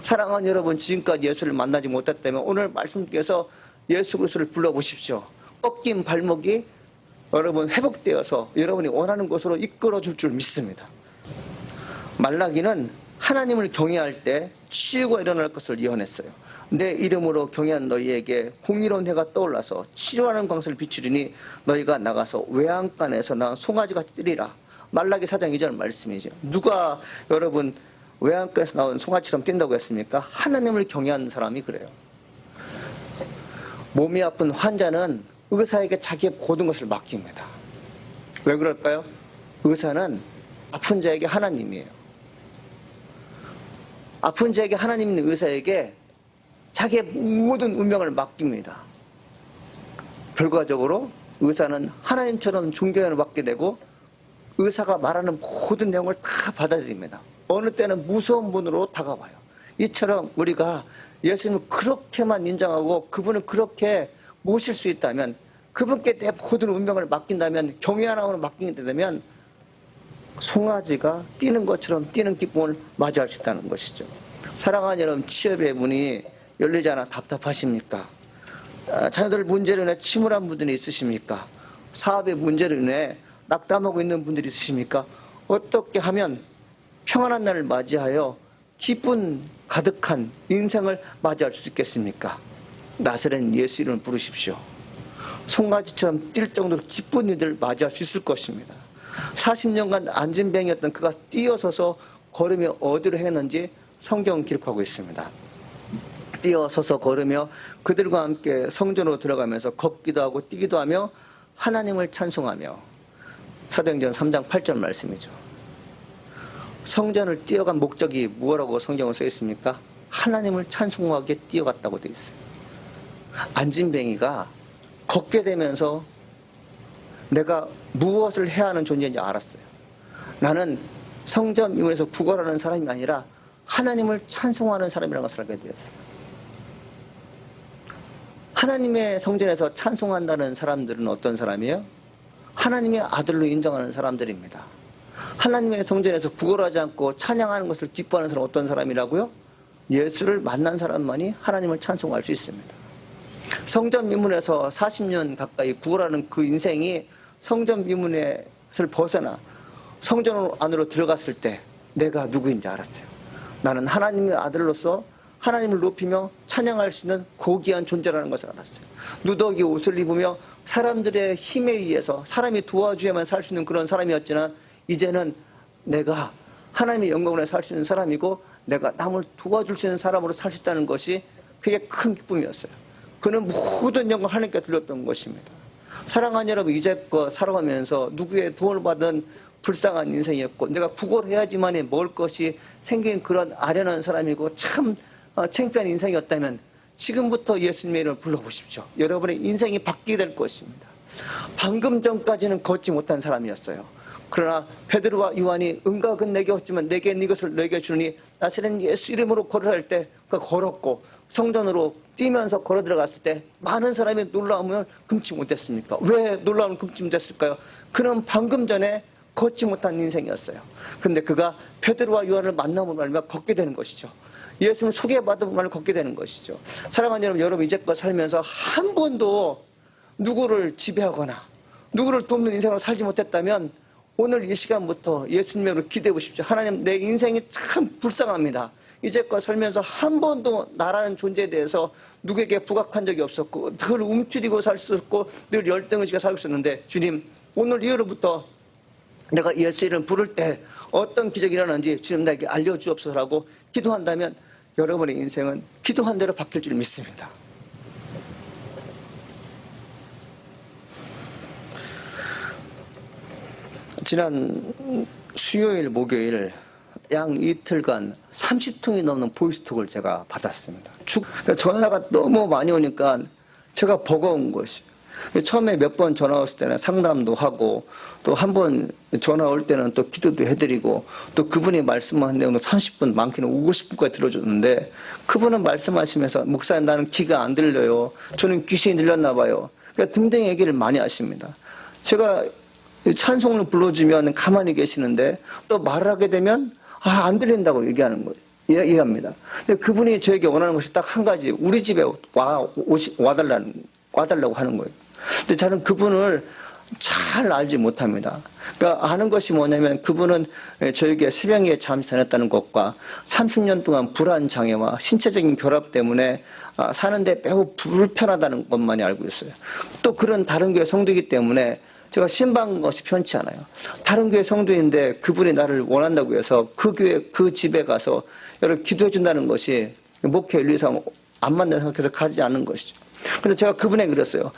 사랑하는 여러분, 지금까지 예수를 만나지 못했다면 오늘 말씀께서 예수 그리스도를 불러보십시오. 꺾인 발목이 여러분 회복되어서 여러분이 원하는 곳으로 이끌어줄 줄 믿습니다. 말라기는 하나님을 경외할 때 치유가 일어날 것을 예언했어요. 내 이름으로 경외한 너희에게 공의로운 해가 떠올라서 치료하는 광선을 비추리니 너희가 나가서 외양간에서 낳은 송아지같이 뛰리라. 말라기 4장 2절 말씀이죠. 누가 여러분 외양간에서 나온 송아지처럼 뛴다고 했습니까? 하나님을 경외하는 사람이 그래요. 몸이 아픈 환자는 의사에게 자기의 모든 것을 맡깁니다. 왜 그럴까요? 의사는 아픈 자에게 하나님이에요. 아픈 자에게 하나님 있는 의사에게 자기의 모든 운명을 맡깁니다. 결과적으로 의사는 하나님처럼 존경을 받게 되고 의사가 말하는 모든 내용을 다 받아들입니다. 어느 때는 무서운 분으로 다가와요. 이처럼 우리가 예수님을 그렇게만 인정하고 그분을 그렇게 모실 수 있다면, 그분께 내 모든 운명을 맡긴다면, 경외 하나로 맡기게 되면 송아지가 뛰는 것처럼 뛰는 기쁨을 맞이할 수 있다는 것이죠. 사랑하는 여러분, 취업의 문이 열리지 않아 답답하십니까? 자녀들 문제로 인해 침울한 분들이 있으십니까? 사업의 문제로 인해 낙담하고 있는 분들이 있으십니까? 어떻게 하면 평안한 날을 맞이하여 기쁨 가득한 인생을 맞이할 수 있겠습니까? 나사렛 예수 이름을 부르십시오. 송아지처럼 뛸 정도로 기쁜 일을 맞이할 수 있을 것입니다. 40년간 안진병이었던 그가 뛰어서서 걸으며 어디로 행했는지 성경은 기록하고 있습니다. 뛰어서서 걸으며 그들과 함께 성전으로 들어가면서 걷기도 하고 뛰기도 하며 하나님을 찬송하며, 사도행전 3장 8절 말씀이죠. 성전을 뛰어간 목적이 무엇이라고 성경은 써 있습니까? 하나님을 찬송하게 뛰어갔다고 되어 있어요. 안진뱅이가 걷게 되면서 내가 무엇을 해야 하는 존재인지 알았어요. 나는 성전 미문에서 구걸하는 사람이 아니라 하나님을 찬송하는 사람이라는 것을 알게 되었어요. 하나님의 성전에서 찬송한다는 사람들은 어떤 사람이에요? 하나님의 아들로 인정하는 사람들입니다. 하나님의 성전에서 구걸하지 않고 찬양하는 것을 기뻐하는 사람은 어떤 사람이라고요? 예수를 만난 사람만이 하나님을 찬송할 수 있습니다. 성전 미문에서 40년 가까이 구걸하는 그 인생이 성전 미문에서 벗어나 성전 안으로 들어갔을 때 내가 누구인지 알았어요. 나는 하나님의 아들로서 하나님을 높이며 찬양할 수 있는 고귀한 존재라는 것을 알았어요. 누더기 옷을 입으며 사람들의 힘에 의해서 사람이 도와줘야만 살 수 있는 그런 사람이었지만 이제는 내가 하나님의 영광을 위해 살 수 있는 사람이고 내가 남을 도와줄 수 있는 사람으로 살 수 있다는 것이 그게 큰 기쁨이었어요. 그는 모든 영광을 하나님께 돌렸던 것입니다. 사랑하는 여러분, 이제껏 살아가면서 누구의 도움을 받은 불쌍한 인생이었고 내가 구걸해야지만이 먹을 것이 생긴 그런 아련한 사람이고 참 창피한 인생이었다면 지금부터 예수님의 이름을 불러보십시오. 여러분의 인생이 바뀌게 될 것입니다. 방금 전까지는 걷지 못한 사람이었어요. 그러나 베드로와 요한이 은각은 내게 없지만 내게 이것을 내게 주니 나사렛 예수 이름으로 걸어갈 때 그 걸었고 성전으로 뛰면서 걸어 들어갔을 때 많은 사람이 놀라움을 금치 못했습니까? 왜 놀라움을 금치 못했을까요? 그는 방금 전에 걷지 못한 인생이었어요. 그런데 그가 베드로와 요한을 만남으로 말미암아 걷게 되는 것이죠. 예수님을 소개받은 말을 걷게 되는 것이죠. 사랑하는 여러분, 이제껏 살면서 한 번도 누구를 지배하거나 누구를 돕는 인생으로 살지 못했다면 오늘 이 시간부터 예수님으로 기도해 보십시오. 하나님, 내 인생이 참 불쌍합니다. 이제껏 살면서 한 번도 나라는 존재에 대해서 누구에게 부각한 적이 없었고 늘 움츠리고 살 수 없고 늘 열등의식에 살고 있었는데 주님, 오늘 이후로부터 내가 예수 이름 부를 때 어떤 기적이 일어나는지 주님 나에게 알려주옵소서라고 기도한다면 여러분의 인생은 기도한 대로 바뀔 줄 믿습니다. 지난 수요일, 목요일 양 이틀간 30통이 넘는 보이스톡을 제가 받았습니다. 전화가 너무 많이 오니까 제가 버거운 것이. 처음에 몇 번 전화 왔을 때는 상담도 하고 또 한 번 전화 올 때는 또 기도도 해드리고 또 그분이 말씀한 내용도 30분 많게는 50분까지 들어줬는데 그분은 말씀하시면서 목사님 나는 귀가 안 들려요. 저는 귀신이 들렸나 봐요. 그러니까 등등 얘기를 많이 하십니다. 제가 찬송을 불러주면 가만히 계시는데 또 말을 하게 되면 안 들린다고 얘기하는 거예요. 이해합니다. 근데 그분이 저에게 원하는 것이 딱 한 가지, 우리 집에 와달라고 하는 거예요. 근데 저는 그분을 잘 알지 못합니다. 그러니까 아는 것이 뭐냐면 그분은 저에게 새벽에 잠시 다녔다는 것과 30년 동안 불안 장애와 신체적인 결합 때문에 사는데 매우 불편하다는 것만이 알고 있어요. 또 그런 다른 교회 성도이기 때문에 제가 신방 것이 편치 않아요. 다른 교회 성도인데 그분이 나를 원한다고 해서 그 교회 그 집에 가서 여러분 기도해 준다는 것이 목회 윤리상 안 맞는다 생각해서 가지 않는 것이죠. 그래서 제가 그분에게 그랬어요.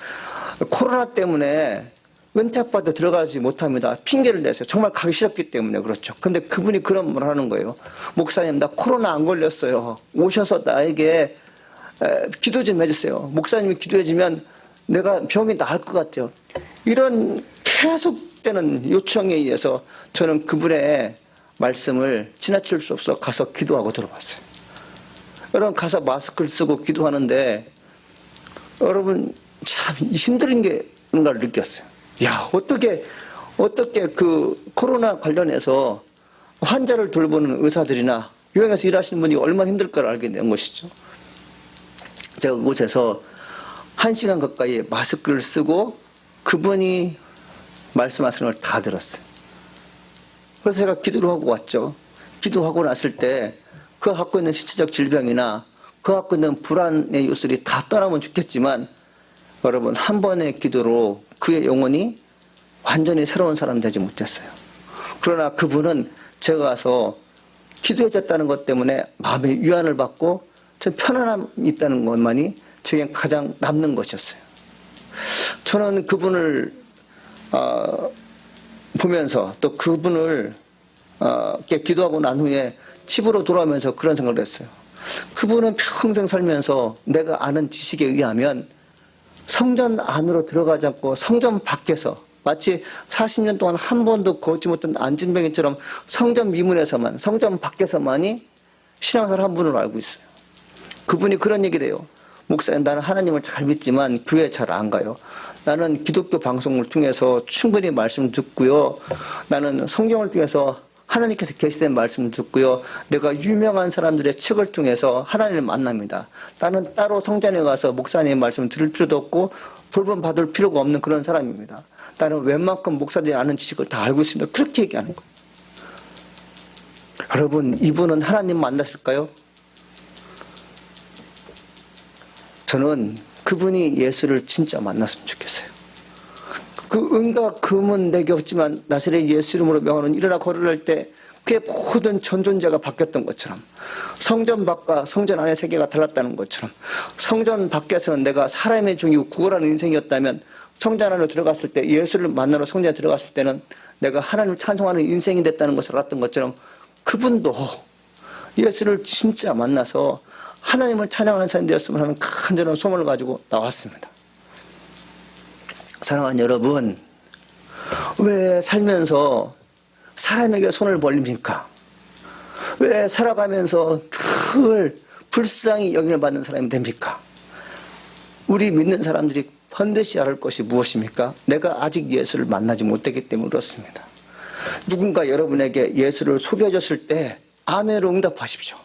코로나 때문에 은퇴학받아 들어가지 못합니다. 핑계를 내세요. 정말 가기 싫었기 때문에 그렇죠. 근데 그분이 그런 말을 하는 거예요. 목사님, 나 코로나 안 걸렸어요. 오셔서 나에게 기도 좀 해주세요. 목사님이 기도해주면 내가 병이 나을 것 같아요. 이런 계속되는 요청에 의해서 저는 그분의 말씀을 지나칠 수 없어 가서 기도하고 들어왔어요. 여러분 가서 마스크를 쓰고 기도하는데 여러분 참 힘든 게 뭔가를 느꼈어요. 야, 어떻게 그 코로나 관련해서 환자를 돌보는 의사들이나 요양에서 일하시는 분이 얼마나 힘들까를 알게 된 것이죠. 제가 그곳에서 1시간 가까이 마스크를 쓰고 그분이 말씀하시는 걸 다 들었어요. 그래서 제가 기도를 하고 왔죠. 기도하고 났을 때 그가 갖고 있는 신체적 질병이나 그가 갖고 있는 불안의 요소들이 다 떠나면 좋겠지만 여러분 한 번의 기도로 그의 영혼이 완전히 새로운 사람 되지 못했어요. 그러나 그분은 제가 가서 기도해 줬다는 것 때문에 마음의 위안을 받고 좀 편안함이 있다는 것만이 저에겐 가장 남는 것이었어요. 저는 그분을 보면서 또 그분을 기도하고 난 후에 집으로 돌아오면서 그런 생각을 했어요. 그분은 평생 살면서 내가 아는 지식에 의하면 성전 안으로 들어가지 않고 성전 밖에서 마치 40년 동안 한 번도 걷지 못한 안진뱅이처럼 성전 미문에서만, 성전 밖에서만이 신앙생활을 한 분으로 알고 있어요. 그분이 그런 얘기를 해요. 목사님, 나는 하나님을 잘 믿지만 교회 잘 안 가요. 나는 기독교 방송을 통해서 충분히 말씀을 듣고요. 나는 성경을 통해서 하나님께서 계시된 말씀을 듣고요. 내가 유명한 사람들의 책을 통해서 하나님을 만납니다. 나는 따로 성전에 가서 목사님의 말씀을 들을 필요도 없고 돌봄 받을 필요가 없는 그런 사람입니다. 나는 웬만큼 목사들이 아는 지식을 다 알고 있습니다. 그렇게 얘기하는 거예요. 여러분, 이분은 하나님 만났을까요? 저는 그분이 예수를 진짜 만났으면 좋겠어요. 그 은과 금은 내게 없지만 나사렛 예수 이름으로 명하는 일어나 걸으랄 때 그의 모든 전 존재가 바뀌었던 것처럼, 성전 밖과 성전 안의 세계가 달랐다는 것처럼, 성전 밖에서는 내가 사람의 종이고 구걸하는 인생이었다면 성전 안으로 들어갔을 때, 예수를 만나러 성전에 들어갔을 때는 내가 하나님을 찬송하는 인생이 됐다는 것을 알았던 것처럼, 그분도 예수를 진짜 만나서 하나님을 찬양하는 사람이 되었으면 하는 간절한 소원을 가지고 나왔습니다. 사랑하는 여러분, 왜 살면서 사람에게 손을 벌립니까? 왜 살아가면서 늘 불쌍히 여김을 받는 사람이 됩니까? 우리 믿는 사람들이 반드시 알을 것이 무엇입니까? 내가 아직 예수를 만나지 못했기 때문에 그렇습니다. 누군가 여러분에게 예수를 소개해줬을 때 아멘으로 응답하십시오.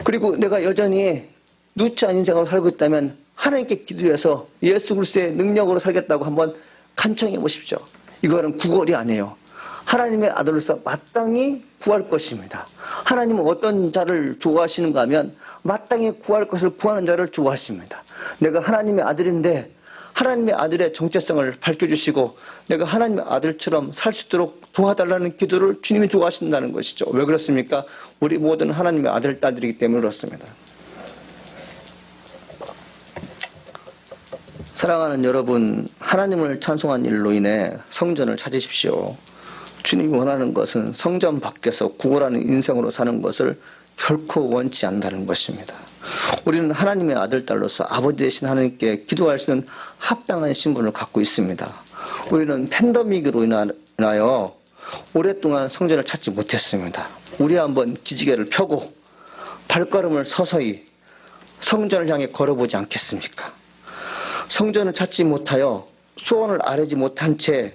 그리고 내가 여전히 누추한 인생으로 살고 있다면 하나님께 기도해서 예수 그리스도의 능력으로 살겠다고 한번 간청해 보십시오. 이거는 구걸이 아니에요. 하나님의 아들로서 마땅히 구할 것입니다. 하나님은 어떤 자를 좋아하시는가 하면 마땅히 구할 것을 구하는 자를 좋아하십니다. 내가 하나님의 아들인데 하나님의 아들의 정체성을 밝혀주시고 내가 하나님의 아들처럼 살 수 있도록 도와달라는 기도를 주님이 좋아하신다는 것이죠. 왜 그렇습니까? 우리 모든 하나님의 아들, 딸들이기 때문에 그렇습니다. 사랑하는 여러분, 하나님을 찬송한 일로 인해 성전을 찾으십시오. 주님이 원하는 것은 성전 밖에서 구걸하는 인생으로 사는 것을 결코 원치 않는다는 것입니다. 우리는 하나님의 아들, 딸로서 아버지 되신 하나님께 기도할 수 있는 합당한 신분을 갖고 있습니다. 우리는 팬데믹으로 인하여 오랫동안 성전을 찾지 못했습니다. 우리 한번 기지개를 펴고 발걸음을 서서히 성전을 향해 걸어보지 않겠습니까? 성전을 찾지 못하여 소원을 아뢰지 못한 채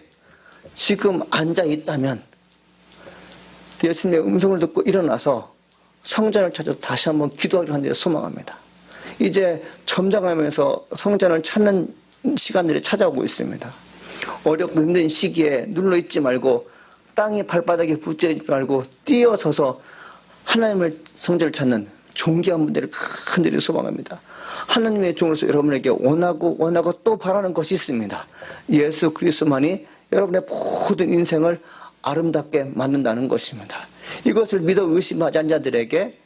지금 앉아 있다면 예수님의 음성을 듣고 일어나서 성전을 찾아서 다시 한번 기도하기를 하는 데 소망합니다. 이제 점장하면서 성전을 찾는 시간들이 찾아오고 있습니다. 어렵고 힘든 시기에 눌러있지 말고 땅에 발바닥에 붙여있지 말고 뛰어서서 하나님의 성전을 찾는 존귀한 분들을 간절히 소망합니다. 하나님의 종으로서 여러분에게 원하고 또 바라는 것이 있습니다. 예수 그리스도만이 여러분의 모든 인생을 아름답게 만든다는 것입니다. 이것을 믿어 의심하지 않는 자들에게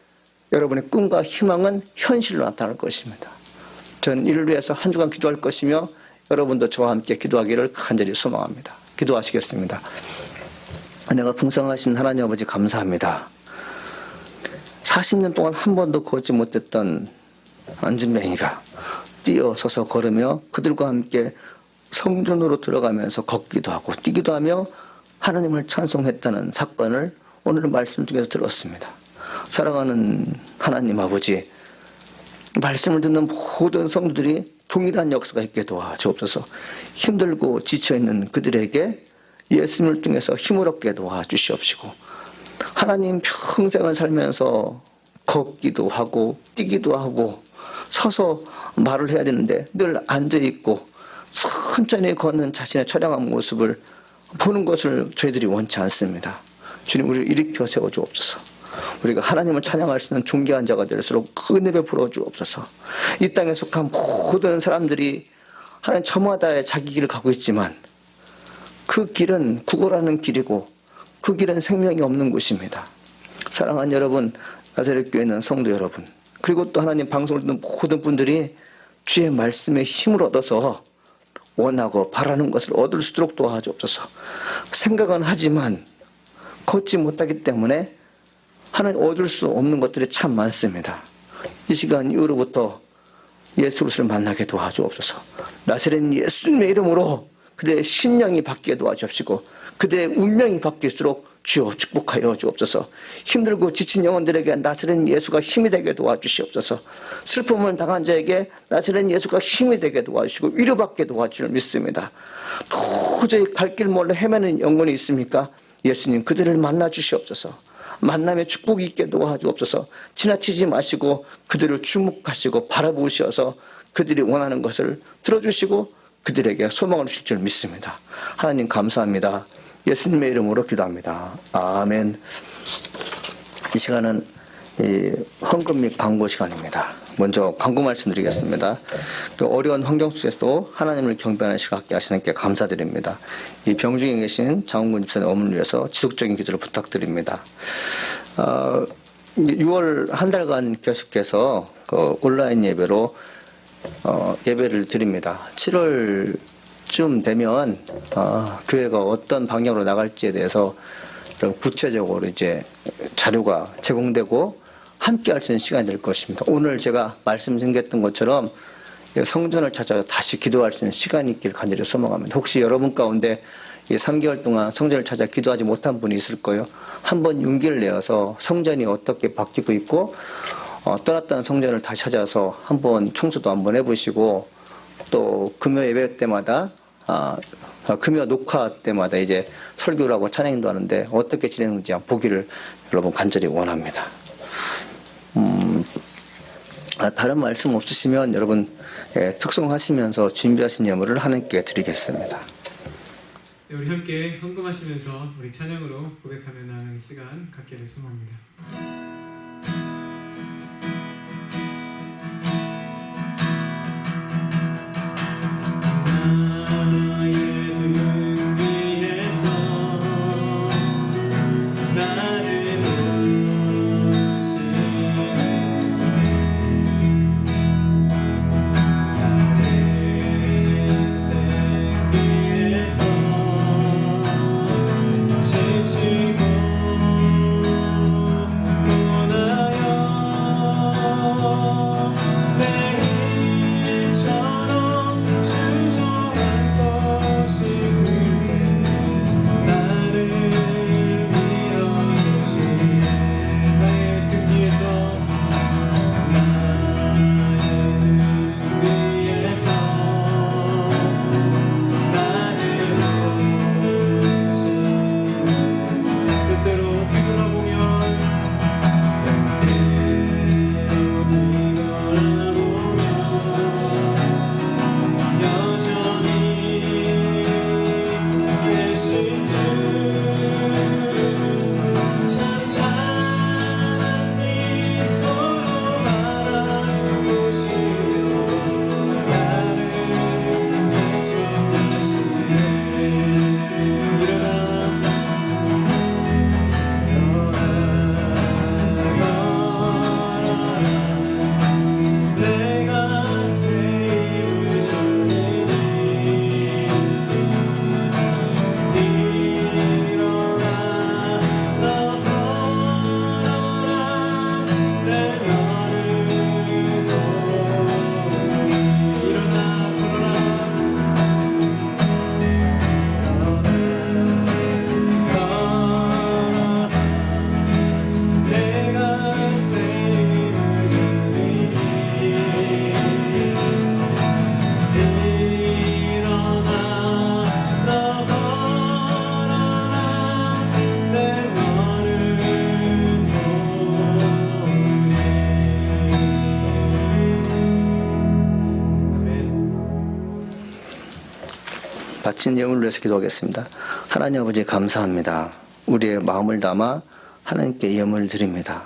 여러분의 꿈과 희망은 현실로 나타날 것입니다. 저는 이를 위해서 한 주간 기도할 것이며 여러분도 저와 함께 기도하기를 간절히 소망합니다. 기도하시겠습니다. 은혜가 풍성하신 하나님 아버지 감사합니다. 40년 동안 한 번도 걷지 못했던 안진뱅이가 뛰어서서 걸으며 그들과 함께 성전으로 들어가면서 걷기도 하고 뛰기도 하며 하나님을 찬송했다는 사건을 오늘 말씀 중에서 들었습니다. 사랑하는 하나님 아버지, 말씀을 듣는 모든 성도들이 동일한 역사가 있게 도와주옵소서. 힘들고 지쳐있는 그들에게 예수님을 통해서 힘을 얻게 도와주시옵시고, 하나님 평생을 살면서 걷기도 하고 뛰기도 하고 서서 말을 해야 되는데 늘 앉아있고 천천히 걷는 자신의 처량한 모습을 보는 것을 저희들이 원치 않습니다. 주님, 우리를 일으켜 세워주옵소서. 우리가 하나님을 찬양할 수 있는 존귀한 자가 될수록 은혜 베풀어 주옵소서. 이 땅에 속한 모든 사람들이 하나님 저마다의 자기 길을 가고 있지만 그 길은 구걸하는 길이고 그 길은 생명이 없는 곳입니다. 사랑하는 여러분, 나사렛 교회 있는 성도 여러분, 그리고 또 하나님 방송을 듣는 모든 분들이 주의 말씀에 힘을 얻어서 원하고 바라는 것을 얻을 수 있도록 도와주옵소서. 생각은 하지만 걷지 못하기 때문에 하나님 얻을 수 없는 것들이 참 많습니다. 이 시간 이후로부터 예수 그리스도를 만나게 도와주옵소서. 나사렛 예수님의 이름으로 그들의 심령이 바뀌게 도와주옵시고 그들의 운명이 바뀔수록 주여 축복하여 주옵소서. 힘들고 지친 영혼들에게 나사렛 예수가 힘이 되게 도와주시옵소서. 슬픔을 당한 자에게 나사렛 예수가 힘이 되게 도와주시고 위로받게 도와주를 믿습니다. 도저히 갈 길 몰라 헤매는 영혼이 있습니까? 예수님, 그들을 만나 주시옵소서. 만남의 축복이 있게 도와주옵소서. 지나치지 마시고 그들을 주목하시고 바라보셔서 그들이 원하는 것을 들어주시고 그들에게 소망을 주실 줄 믿습니다. 하나님 감사합니다. 예수님의 이름으로 기도합니다. 아멘. 이 시간은 헌금 및 광고 시간입니다. 먼저 광고 말씀드리겠습니다. 또 어려운 환경 속에서도 하나님을 경배하는 시간 갖게 하시는 게 감사드립니다. 이 병중에 계신 장훈근 집사님 어머니를 위해서 지속적인 기도를 부탁드립니다. 6월 한 달간 계속해서 그 온라인 예배로 예배를 드립니다. 7월쯤 되면 교회가 어떤 방향으로 나갈지에 대해서 구체적으로 이제 자료가 제공되고 함께 할 수 있는 시간이 될 것입니다. 오늘 제가 말씀드렸던 것처럼 성전을 찾아 다시 기도할 수 있는 시간이 있길 간절히 소망합니다. 혹시 여러분 가운데 3개월 동안 성전을 찾아 기도하지 못한 분이 있을 거예요. 한번 용기를 내어서 성전이 어떻게 바뀌고 있고 떠났던 성전을 다시 찾아서 한번 청소도 한번 해보시고 또 금요 예배 때마다 금요 녹화 때마다 이제 설교를 하고 찬양도 하는데 어떻게 진행되는지 보기를 여러분 간절히 원합니다. 다른 말씀 없으시면 여러분 특송하시면서 준비하신 예물을 하나님께 드리겠습니다. 네, 우리 함께 헌금하시면서 우리 찬양으로 고백하며 나가는 시간 갖기를 소망합니다. 바친 예물을 위해서 기도하겠습니다. 하나님 아버지 감사합니다. 우리의 마음을 담아 하나님께 예물을 드립니다.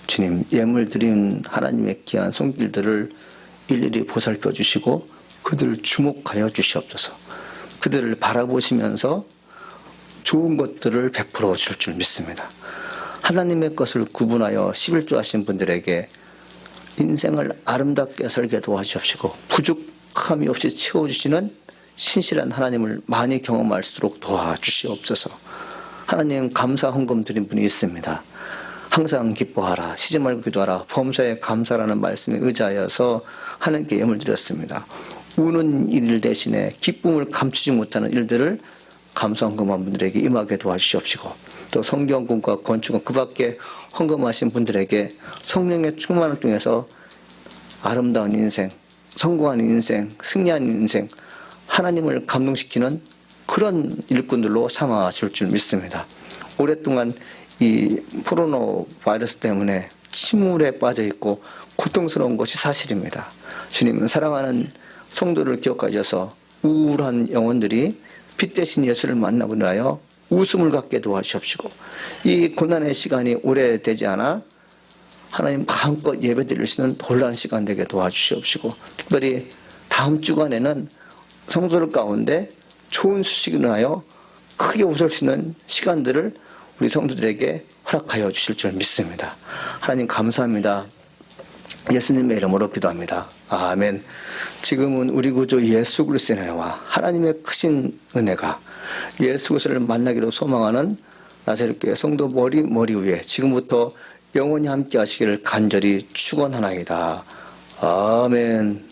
주님, 예물 드린 하나님의 귀한 손길들을 일일이 보살펴 주시고 그들을 주목하여 주시옵소서. 그들을 바라보시면서 좋은 것들을 베풀어 줄 줄 믿습니다. 하나님의 것을 구분하여 11조 하신 분들에게 인생을 아름답게 살게 도와주시옵시고 부족함이 없이 채워주시는 신실한 하나님을 많이 경험할수록 도와주시옵소서. 하나님 감사 헌금 드린 분이 있습니다. 항상 기뻐하라, 쉬지 말고 기도하라, 범사에 감사라는 말씀에 의지하여서 하나님께 예물 드렸습니다. 우는 일 대신에 기쁨을 감추지 못하는 일들을 감사 헌금한 분들에게 임하게 도와주시옵시고 또 성경금과 건축은 그 밖에 헌금하신 분들에게 성령의 충만을 통해서 아름다운 인생, 성공한 인생, 승리한 인생, 하나님을 감동시키는 그런 일꾼들로 삼아 줄 줄 믿습니다. 오랫동안 이 코로나 바이러스 때문에 침울에 빠져 있고 고통스러운 것이 사실입니다. 주님은 사랑하는 성도를 기억하셔서 우울한 영혼들이 빛 대신 예수를 만나고 나여 웃음을 갖게 도와주십시오. 이 고난의 시간이 오래되지 않아 하나님 마음껏 예배드릴 수 있는 놀라운 시간 되게 도와주시옵시고, 특별히 다음 주간에는 성도들 가운데 좋은 소식이 나요 크게 웃을 수 있는 시간들을 우리 성도들에게 허락하여 주실 줄 믿습니다. 하나님 감사합니다. 예수님의 이름으로 기도합니다. 아멘. 지금은 우리 구주 예수 그리스도의 은혜와 하나님의 크신 은혜가 예수 그리스도를 만나기로 소망하는 나사렛교회 성도 머리 위에 지금부터 영원히 함께 하시기를 간절히 축원하나이다. 아멘.